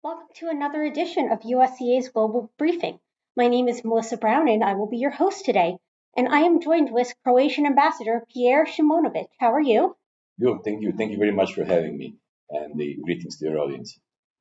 Welcome to another edition of USEA's Global Briefing. My name is Melissa Brown and I will be your host today. And I am joined with Croatian Ambassador Pjer Šimunović. How are you? Good, thank you. Thank you very much for having me and the greetings to your audience.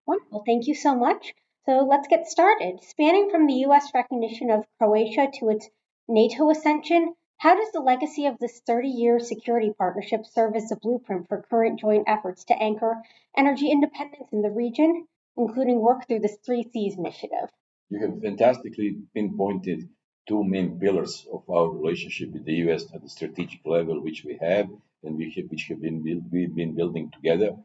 Wonderful, thank you so much. So let's get started. Spanning from the U.S. recognition of Croatia to its NATO ascension, how does the legacy of this 30-year security partnership serve as a blueprint for current joint efforts to anchor energy independence in the region, including work through the Three Seas initiative? You have fantastically pinpointed two main pillars of our relationship with the U.S. at the strategic level, which we have and which we've been building together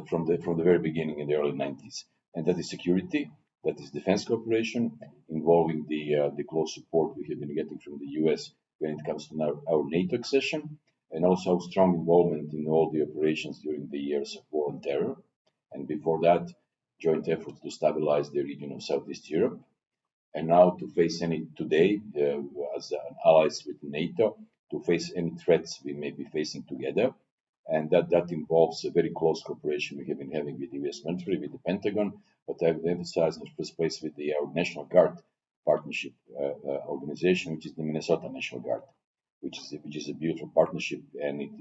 from the very beginning in the early 90s. And that is security, that is defense cooperation, involving the close support we have been getting from the U.S. when it comes to our NATO accession, and also strong involvement in all the operations during the years of war on terror. And before that, joint efforts to stabilize the region of Southeast Europe, and now to face any today as allies with NATO, to face any threats we may be facing together. And that involves a very close cooperation we have been having with the U.S. military, with the Pentagon, but I would emphasize in the first place with our National Guard partnership organization, which is the Minnesota National Guard, which is a beautiful partnership, and it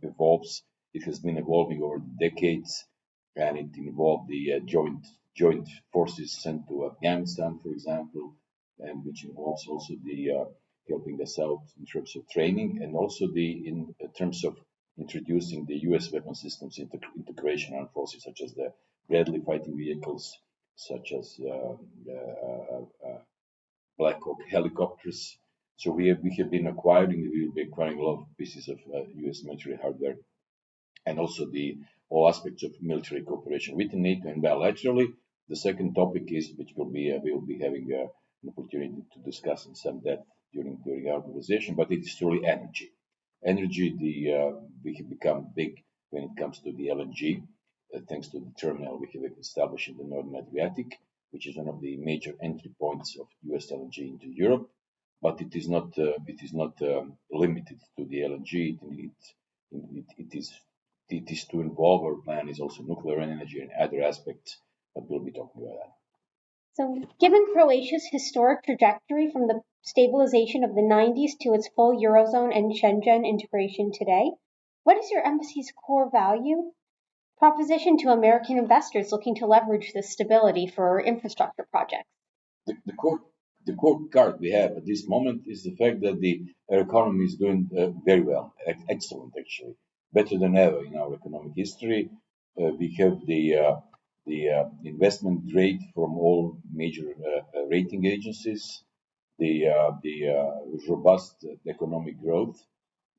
evolves. It has been evolving over decades, and it involved the joint forces sent to Afghanistan, for example, and which involves also the helping us out in terms of training, and also in terms of introducing the U.S. weapon systems into Croatian armed forces, such as the Bradley fighting vehicles, such as Black Hawk helicopters. So we have been acquiring, we will be acquiring a lot of pieces of U.S. military hardware, and also all aspects of military cooperation within NATO and bilaterally. The second topic is, which we will be having an opportunity to discuss in some depth during our conversation, but it is truly energy. Energy, we have become big when it comes to the LNG, thanks to the terminal we have established in the North Adriatic, which is one of the major entry points of US LNG into Europe. But it is not limited to the LNG. It is to involve our plan is also nuclear energy and other aspects, but we'll be talking about that. So, given Croatia's historic trajectory from the stabilization of the 90s to its full Eurozone and Schengen integration today, what is your embassy's core value proposition to American investors looking to leverage this stability for infrastructure projects? The core card we have at this moment is the fact that our economy is doing very well, excellent actually, better than ever in our economic history. We have the investment grade from all major rating agencies, the robust economic growth,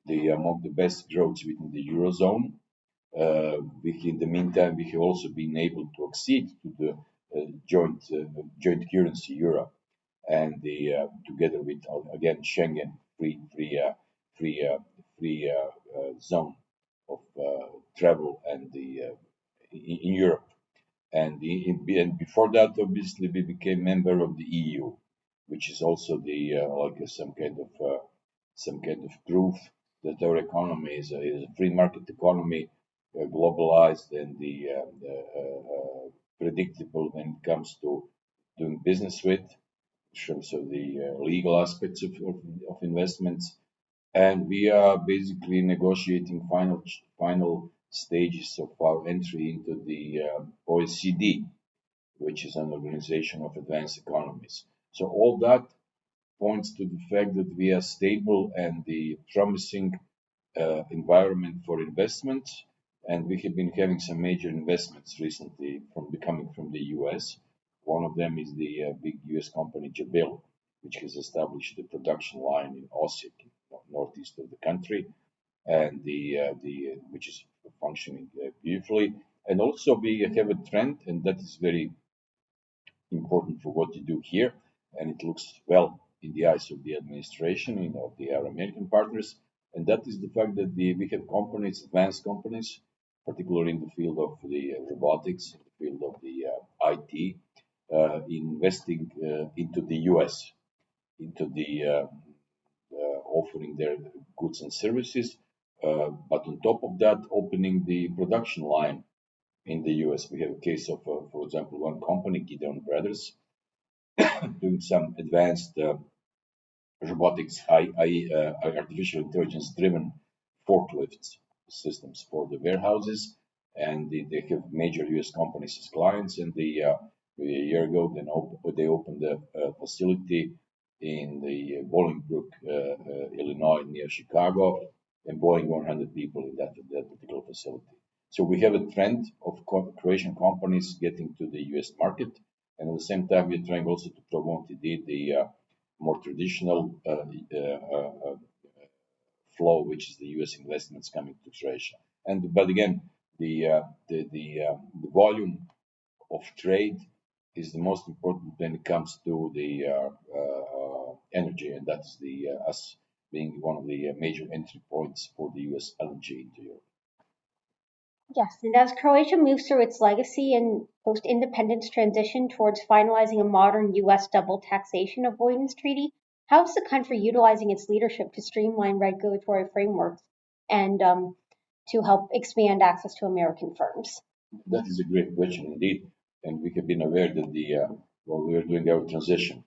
among the best growths within the Eurozone. In the meantime, we have also been able to accede to the joint currency euro, and together with again Schengen free zone of travel and in Europe. And before that, obviously, we became member of the EU, which is also some kind of proof that our economy is a free market economy, globalized and predictable when it comes to doing business with, in terms of the legal aspects of investments. And we are basically negotiating final stages of our entry into the OECD, which is an organization of advanced economies. So all that points to the fact that we are stable and the promising environment for investment. And we have been having some major investments recently coming from the US. One of them is the big US company Jabil, which has established the production line in Osijek, northeast of the country, and which is functioning beautifully. And also we have a trend, and that is very important for what you do here, and it looks well in the eyes of the administration and of our American partners, and that is the fact that we have companies, advanced companies, particularly in the field of the robotics, in the field of the IT, investing into the US, into the offering their goods and services, but on top of that, opening the production line in the US. We have a case of, for example, one company, Gideon Brothers, doing some advanced robotics, artificial intelligence driven forklift systems for the warehouses. And they have major US companies as clients. And a year ago, they opened a facility in the Bolingbrook, Illinois, near Chicago, employing 100 people in that particular facility. So we have a trend of Croatian companies getting to the US market. And at the same time, we're trying also to promote the more traditional flow, which is the U.S. investments coming to Croatia. And but again, the volume of trade is the most important when it comes to the energy, and that's the us being one of the major entry points for the U.S. LNG into Europe. Yes, and as Croatia moves through its legacy and post independence transition towards finalizing a modern U.S. double taxation avoidance treaty, how is the country utilizing its leadership to streamline regulatory frameworks and to help expand access to American firms? That is a great question indeed, and we have been aware that while we were doing our transition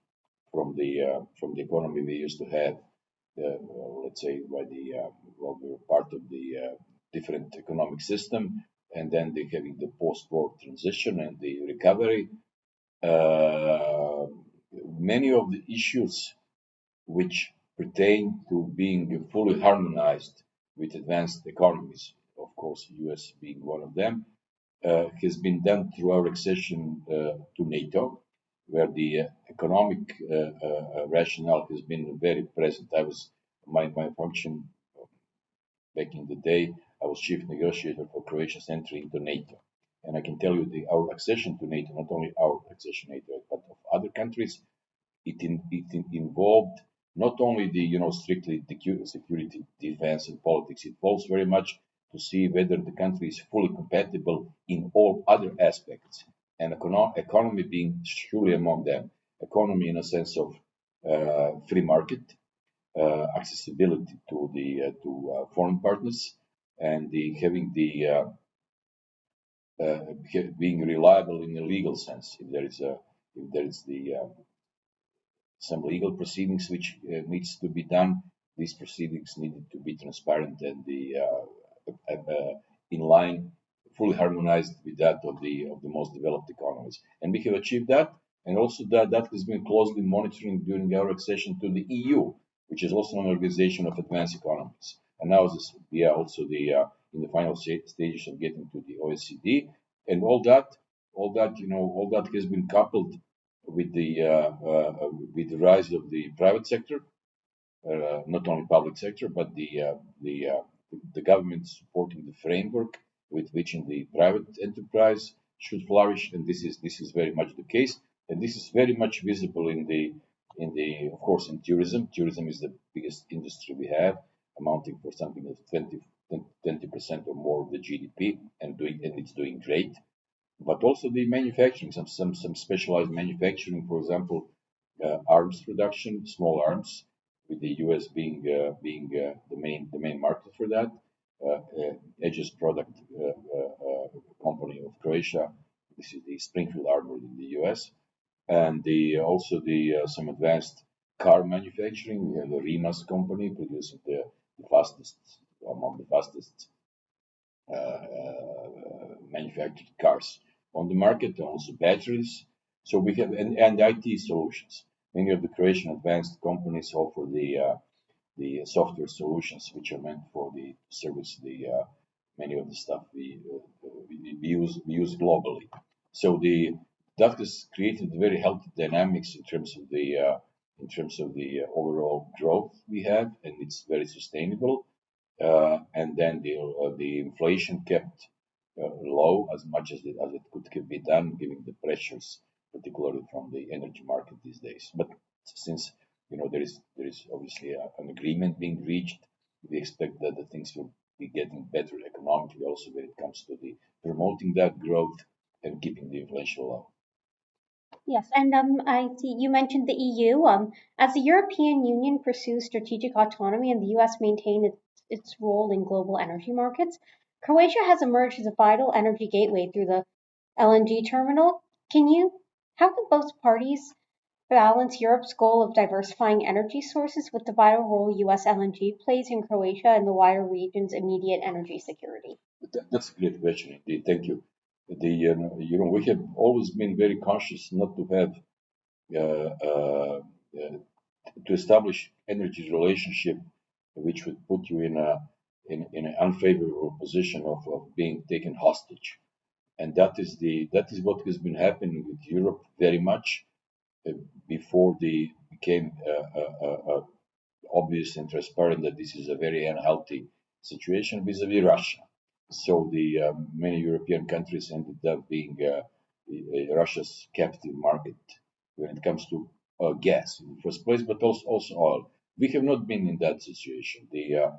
from the economy we used to have, let's say by while we were part of the different economic system, and then having the post-war transition and the recovery, uh, many of the issues which pertain to being fully harmonized with advanced economies, of course, US being one of them, has been done through our accession to NATO, where the economic rationale has been very present. My function back in the day, I was chief negotiator for Croatia's entry into NATO. And I can tell you our accession to NATO, not only our accession to NATO, but of other countries, it involved not only the strictly the security, defense, and politics. It involves very much to see whether the country is fully compatible in all other aspects, and economy being surely among them. Economy in a sense of free market, accessibility to the foreign partners, and having the being reliable in a legal sense. If there is the some legal proceedings which needs to be done. These proceedings needed to be transparent and in line, fully harmonized with that of the most developed economies. And we have achieved that, and also that has been closely monitoring during our accession to the EU, which is also an organization of advanced economies. And now we are also in the final stages of getting to the OECD, and all that has been coupled with the rise of the private sector, not only public sector, but the government supporting the framework with which in the private enterprise should flourish, and this is very much the case, and this is very much visible in the of course in tourism. Tourism is the biggest industry we have, amounting for something like 20% or more of the GDP, and it's doing great. But also the manufacturing, some specialized manufacturing, for example, arms production, small arms, with the U.S. being the main market for that. Aegis product company of Croatia. This is the Springfield Armor in the U.S. And also the some advanced car manufacturing. We have the Rimac company producing the fastest among the fastest manufactured cars on the market, also batteries. So we have and IT solutions. Many of the Croatian advanced companies offer the software solutions which are meant for the service the many of the stuff we use globally. So that has created very healthy dynamics in terms of the overall growth we have, and it's very sustainable. And then the inflation kept low as much as it could be done, given the pressures, particularly from the energy market these days. But since there is obviously an agreement being reached, we expect that the things will be getting better economically, also when it comes to the promoting that growth and keeping the inflation low. Yes, and I see you mentioned the EU. As the European Union pursues strategic autonomy and the U.S. maintain its role in global energy markets, Croatia has emerged as a vital energy gateway through the LNG terminal. How can both parties balance Europe's goal of diversifying energy sources with the vital role US LNG plays in Croatia and the wider region's immediate energy security? That's a great question indeed. Thank you. We have always been very conscious not to have to establish energy relationship which would put you in an unfavorable position of being taken hostage, and that is what has been happening with Europe very much before they became obvious and transparent that this is a very unhealthy situation vis-a-vis Russia. So the many European countries ended up being Russia's captive market when it comes to gas in the first place, but also oil. We have not been in that situation. The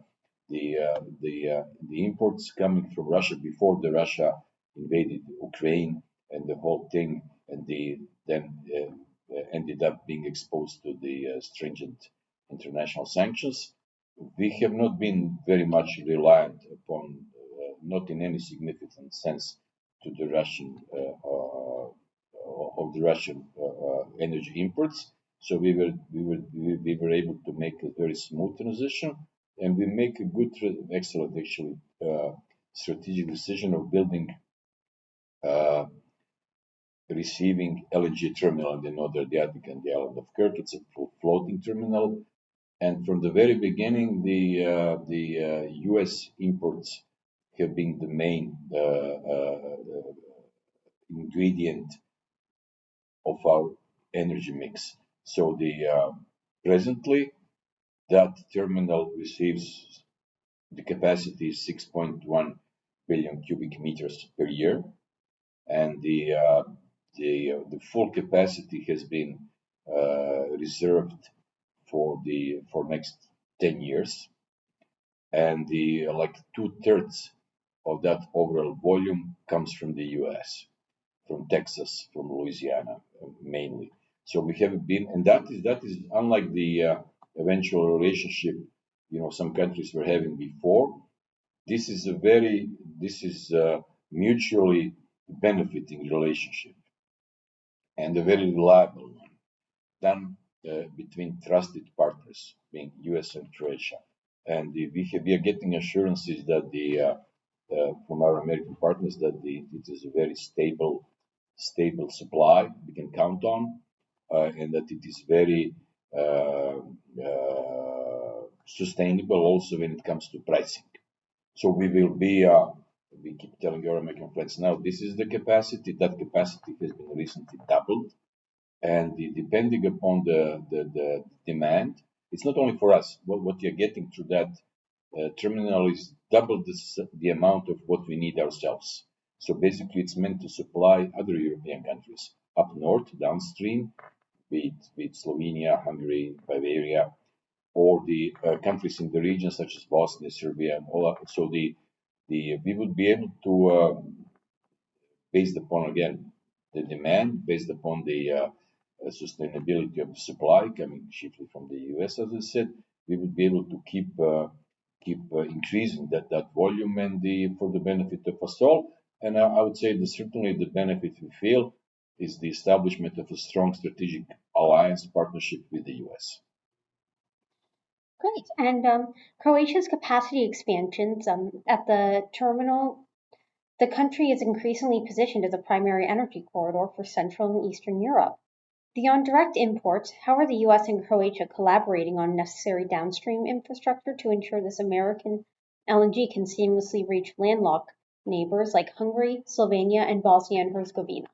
imports coming from Russia before the Russia invaded Ukraine and the whole thing, and then ended up being exposed to the stringent international sanctions. We have not been very much reliant upon, not in any significant sense, to the Russian of the Russian energy imports. So we were able to make a very smooth transition, and we make a good, excellent actually strategic decision of building receiving LNG terminal in the North Adriatic and the island of Krk. It's a full floating terminal, and from the very beginning, the U.S. imports have been the main ingredient of our energy mix. So presently that terminal receives the capacity is 6.1 billion cubic meters per year, and the full capacity has been reserved for next 10 years, and the like 2/3 of that overall volume comes from the U.S., from Texas, from Louisiana mainly. So we have been, and that is unlike the eventual relationship some countries were having before. This is a mutually benefiting relationship and a very reliable one, done between trusted partners, being U.S. and Croatia. And we are getting assurances that from our American partners that it is a very stable supply we can count on, and that it is very sustainable also when it comes to pricing. So we will be. We keep telling our American friends now this is the capacity. That capacity has been recently doubled, and depending upon the demand, it's not only for us. What you're getting through that terminal is double the amount of what we need ourselves. So basically, it's meant to supply other European countries up north, downstream, be it Slovenia, Hungary, Bavaria, or the countries in the region such as Bosnia, Serbia, and all that. So we would be able to, based upon again the demand, based upon the sustainability of the supply coming chiefly from the US, as I said, we would be able to keep increasing that volume and for the benefit of us all. And I would say that certainly the benefit we feel is the establishment of a strong strategic alliance partnership with the US. Great. And Croatia's capacity expansions at the terminal, the country is increasingly positioned as a primary energy corridor for Central and Eastern Europe. Beyond direct imports, how are the US and Croatia collaborating on necessary downstream infrastructure to ensure this American LNG can seamlessly reach landlocked neighbors like Hungary, Slovenia, and Bosnia and Herzegovina?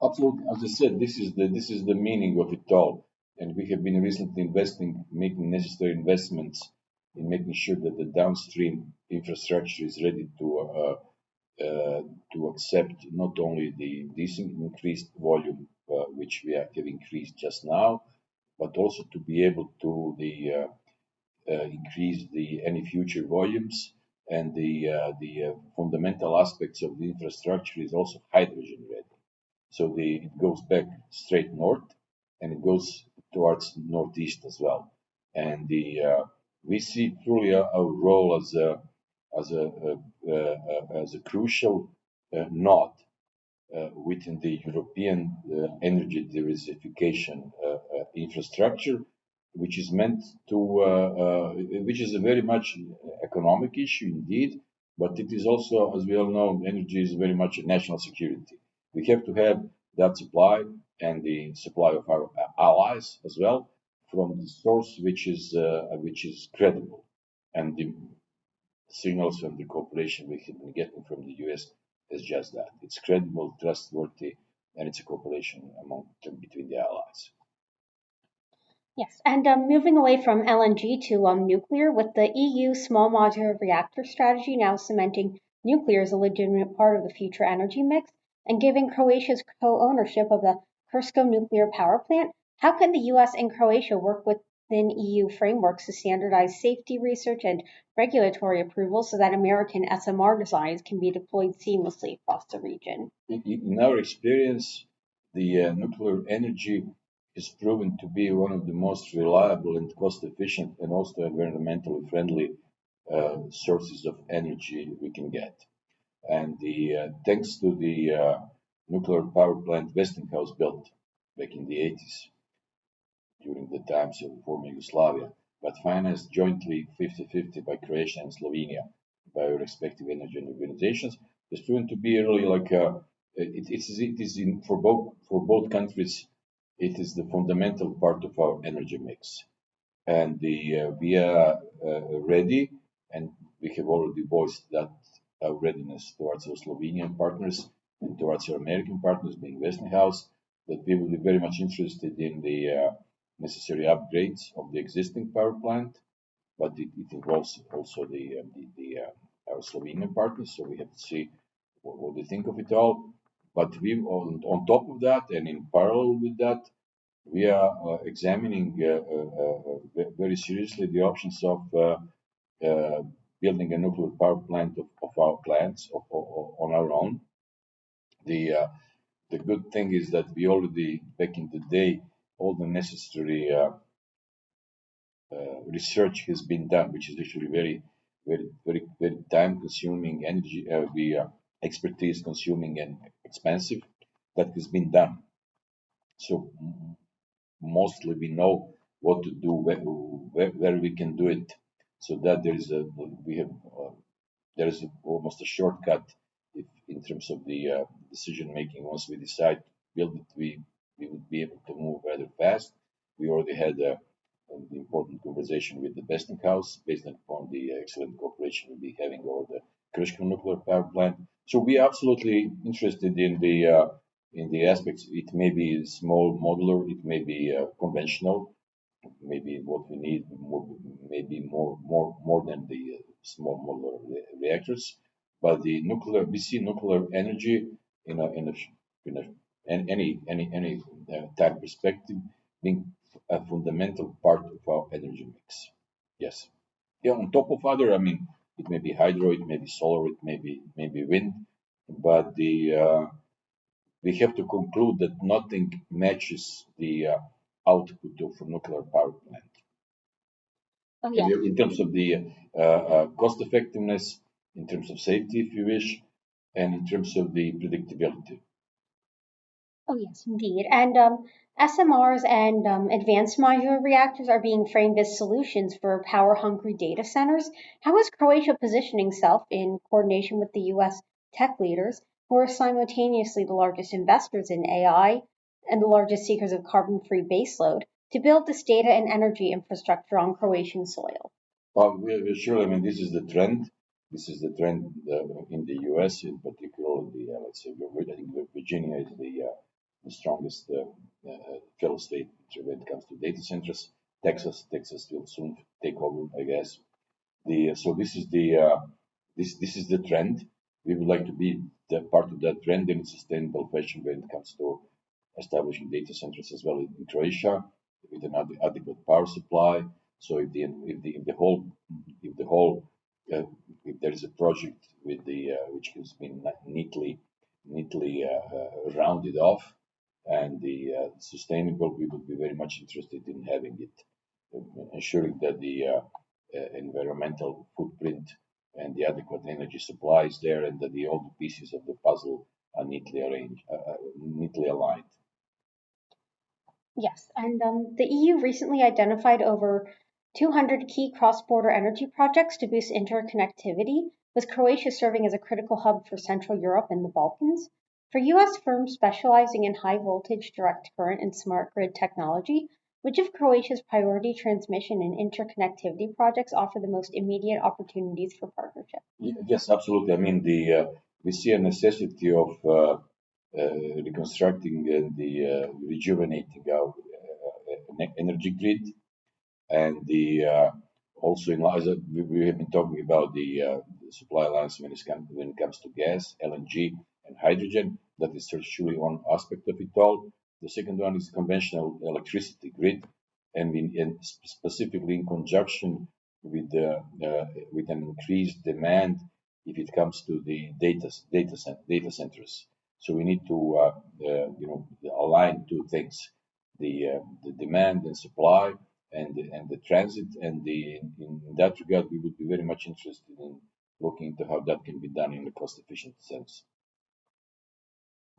Absolutely. As I said, this is the meaning of it all. And we have been recently making necessary investments in making sure that the downstream infrastructure is ready to accept not only this increased volume, which we have increased just now, but also to be able to increase any future volumes. And the fundamental aspects of the infrastructure is also hydrogen ready. So it goes back straight north, and it goes towards northeast as well. And we see truly our role as a crucial node within the European energy diversification infrastructure, which is meant to, which is a very much economic issue indeed, but it is also, as we all know, energy is very much a national security. We have to have that supply and the supply of our allies as well from the source which is credible, and the signals and the cooperation we have been getting from the US is just that. It's credible, trustworthy, and it's a cooperation between the allies. Yes, and moving away from LNG to nuclear, with the EU Small Modular Reactor strategy now cementing nuclear as a legitimate part of the future energy mix and giving Croatia's co-ownership of the Krško nuclear power plant, how can the US and Croatia work within EU frameworks to standardize safety research and regulatory approval so that American SMR designs can be deployed seamlessly across the region? In our experience, the nuclear energy is proven to be one of the most reliable and cost-efficient and also environmentally friendly sources of energy we can get. And thanks to the nuclear power plant Westinghouse built back in the 80s during the times of former Yugoslavia, but financed jointly 50-50 by Croatia and Slovenia by our respective energy organizations, is proven to be really like for both countries. It is the fundamental part of our energy mix, and we are ready, and we have already voiced that our readiness towards our Slovenian partners and towards our American partners, being Westinghouse, that we will be very much interested in the necessary upgrades of the existing power plant, but it involves also our Slovenian partners, so we have to see what they think of it all. But we, on top of that, and in parallel with that, we are examining very seriously the options of building a nuclear power plant of our plants on our own. The good thing is that we already, back in the day, all the necessary research has been done, which is actually very time-consuming, energy, expertise consuming and expensive. That has been done. So mostly we know what to do, where we can do it, so that there is almost a shortcut in terms of the decision making. Once we decide to build it, we would be able to move rather fast. We already had an important conversation with the Westinghouse based upon the excellent cooperation we'll be having over the Krško nuclear power plant. So we are absolutely interested in the aspects. It may be small modular, it may be conventional, maybe what we need maybe more than the small modular reactors. But the nuclear, we see nuclear energy in any time perspective being a fundamental part of our energy mix. Yes. Yeah. On top of other, I mean, it may be hydro, it may be solar, it may be wind, but we have to conclude that nothing matches the output of a nuclear power plant. Oh, yeah. In terms of the cost effectiveness, in terms of safety, if you wish, and in terms of the predictability. Oh, yes, indeed. And SMRs and advanced modular reactors are being framed as solutions for power hungry data centers. How is Croatia positioning itself in coordination with the US tech leaders, who are simultaneously the largest investors in AI and the largest seekers of carbon free baseload, to build this data and energy infrastructure on Croatian soil? Well, we're sure. I mean, this is the trend. This is the trend in the U.S. in particular. Let's say, I think Virginia is the strongest fellow state when it comes to data centers. Texas will soon take over, I guess. So this is the trend. We would like to be the part of that trend in a sustainable fashion when it comes to establishing data centers as well in Croatia with an adequate power supply. So if there is a project with which has been neatly rounded off and the sustainable, we would be very much interested in having it, ensuring that the environmental footprint and the adequate energy supply is there, and that all the pieces of the puzzle are neatly arranged, neatly aligned. Yes, and the EU recently identified over 200 key cross-border energy projects to boost interconnectivity, with Croatia serving as a critical hub for Central Europe and the Balkans. For U.S. firms specializing in high voltage direct current and smart grid technology, which of Croatia's priority transmission and interconnectivity projects offer the most immediate opportunities for partnership? Yes, absolutely. I mean, we see a necessity of reconstructing and rejuvenating our energy grid, and also in we have been talking about the supply lines when it comes to gas, LNG, and hydrogen. That is certainly one aspect of it all. The second one is conventional electricity grid, and specifically in conjunction with an increased demand if it comes to the data centers. So we need to align two things: the demand and supply, and the transit, and in that regard we would be very much interested in looking into how that can be done in a cost efficient sense.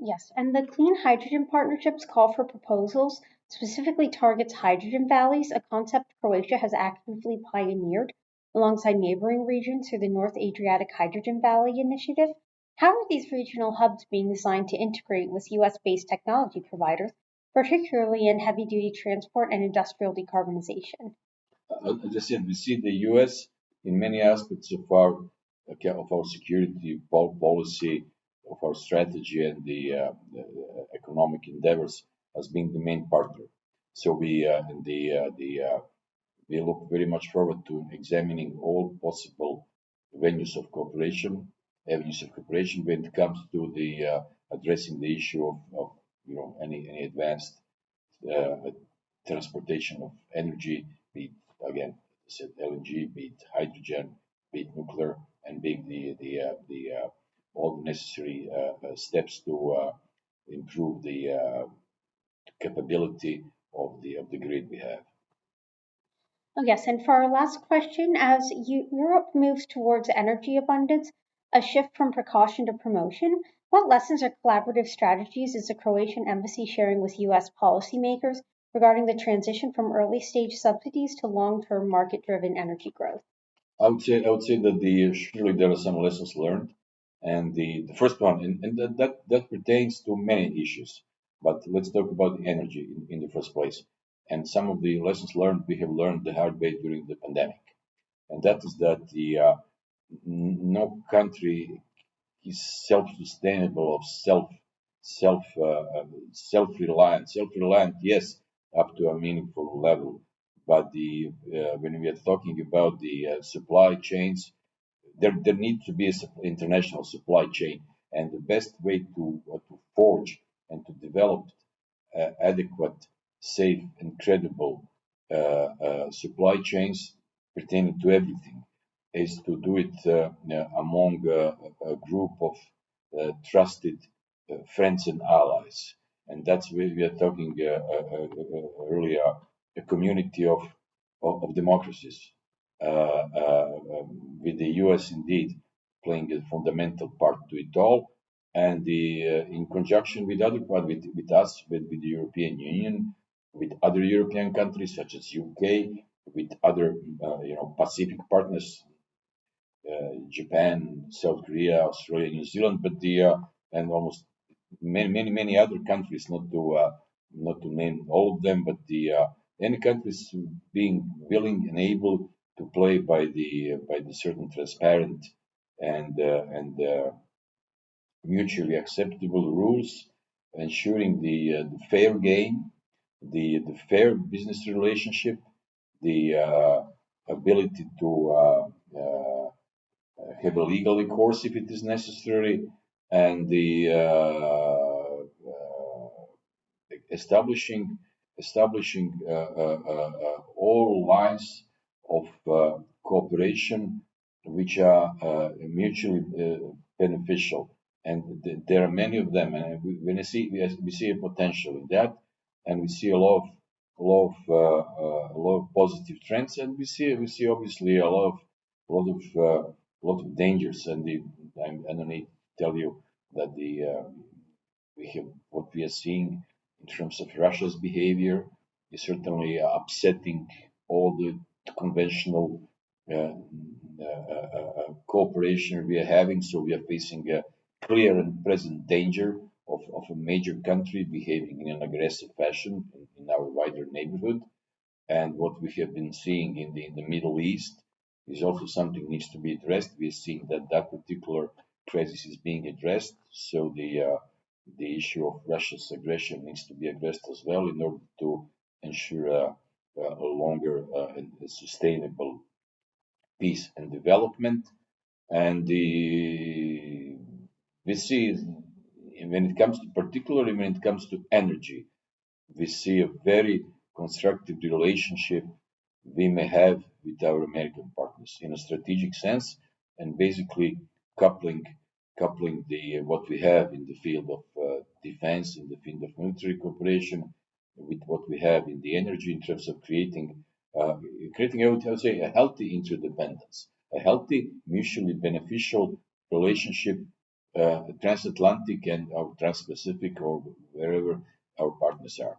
Yes, and the Clean Hydrogen Partnerships call for proposals specifically targets hydrogen valleys, a concept Croatia has actively pioneered alongside neighboring regions through the North Adriatic Hydrogen Valley initiative. How are these regional hubs being designed to integrate with US based technology providers, particularly in heavy duty transport and industrial decarbonization? As I said, we see the U.S. in many aspects of our security policy, of our strategy, and the economic endeavors as being the main partner. So we look very much forward to examining all possible venues of cooperation, avenues of cooperation when it comes to the addressing the issue of any advanced uh, transportation of energy, be it again said LNG, be it hydrogen, be it nuclear, and being the all the necessary steps to improve the capability of the grid we have. Oh, yes, and for our last question, as Europe moves towards energy abundance, a shift from precaution to promotion, what lessons or collaborative strategies is the Croatian embassy sharing with US policymakers regarding the transition from early stage subsidies to long term market driven energy growth? I would say that surely there are some lessons learned, and the first one, and that pertains to many issues. But let's talk about the energy in the first place. And some of the lessons learned we have learned the hard way during the pandemic, and that is that no country is self-sustainable of self self-reliant. Self-reliant, yes, up to a meaningful level. But the when we are talking about the supply chains, there needs to be an international supply chain, and the best way to forge and to develop adequate, safe, and credible supply chains pertaining to everything is to do it among a group of trusted friends and allies. And that's where we are talking earlier, a community of democracies, with the US indeed playing a fundamental part to it all, and in conjunction with with us, with the European Union, with other European countries such as UK, with other Pacific partners, Japan, South Korea, Australia, New Zealand, but and almost many other countries, not to name all of them, but the any countries being willing and able to play by the certain transparent and mutually acceptable rules, ensuring the fair game, the fair business relationship, the ability to have a legal recourse if it is necessary, and the establishing all lines of cooperation which are mutually beneficial. And there are many of them, and when we see a potential in that, and we see a lot of positive trends, and we see obviously a lot of lot of dangers, and I don't need to tell you that what we are seeing in terms of Russia's behavior is certainly upsetting all the conventional cooperation we are having. So we are facing a clear and present danger of a major country behaving in an aggressive fashion in our wider neighborhood. And what we have been seeing in the Middle East is also something needs to be addressed. We are seeing that particular crisis is being addressed. So the issue of Russia's aggression needs to be addressed as well in order to ensure a longer and sustainable peace and development. And we see when it comes to, particularly when it comes to energy, we see a very constructive relationship we may have with our American partners in a strategic sense, and basically coupling the what we have in the field of defense, in the field of military cooperation, with what we have in the energy in terms of creating, I would say, a healthy interdependence, a healthy, mutually beneficial relationship, transatlantic and or trans-Pacific or wherever our partners are.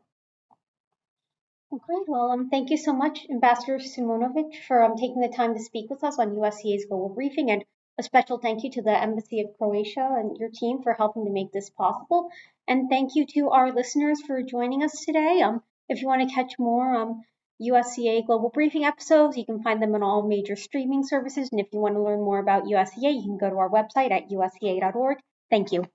Great. Well, thank you so much, Ambassador Šimunović, for taking the time to speak with us on USEA's Global Briefing, and a special thank you to the Embassy of Croatia and your team for helping to make this possible. And thank you to our listeners for joining us today. If you want to catch more USEA Global Briefing episodes, you can find them on all major streaming services. And if you want to learn more about USEA, you can go to our website at usea.org. Thank you.